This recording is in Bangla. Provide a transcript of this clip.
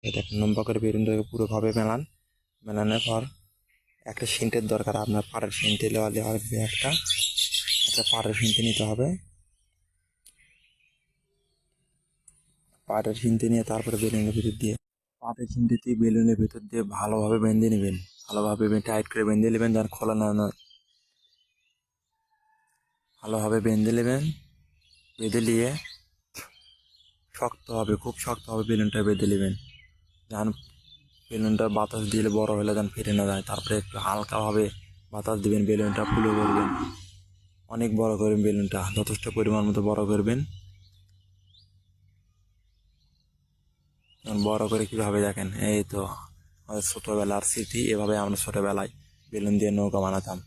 এটা লম্বা করে বেলুনটাকে পুরোভাবে মেলানোর পর একটা সিন্টের দরকার। আপনার পাড়ের সিন্টে নেওয়ালে হবে একটা পাড়ের সিন্টে নিতে হবে। পাড়ের সিন্টে নিয়ে তারপরে বেলুনের ভিতর দিয়ে বেলুনের ভিতর দিয়ে ভালোভাবে বেঁধে নেবেন। ভালোভাবে টাইট করে বেঁধে নেবেন, যেন খোলা না না। ভালোভাবে বেঁধে নেবেন। বেঁধে নিয়ে খুব শক্ত হবে বেলুনটা বেঁধে নেবেন। যেন বেলুনটা বাতাস দিলে বড় হলে যেন ফেটে না যায়। তারপরে একটু হালকাভাবে বাতাস দিবেন, বেলুনটা ফুলে করবেন। অনেক বড় করবেন বেলুনটা, যথেষ্ট পরিমাণ মতো বড় করবেন। বড় করে কীভাবে দেখেন, এই তো আমাদের ছোটোবেলার স্মৃতি। এভাবে আমরা ছোটোবেলায় বেলুন দিয়ে নৌকা বানাতাম।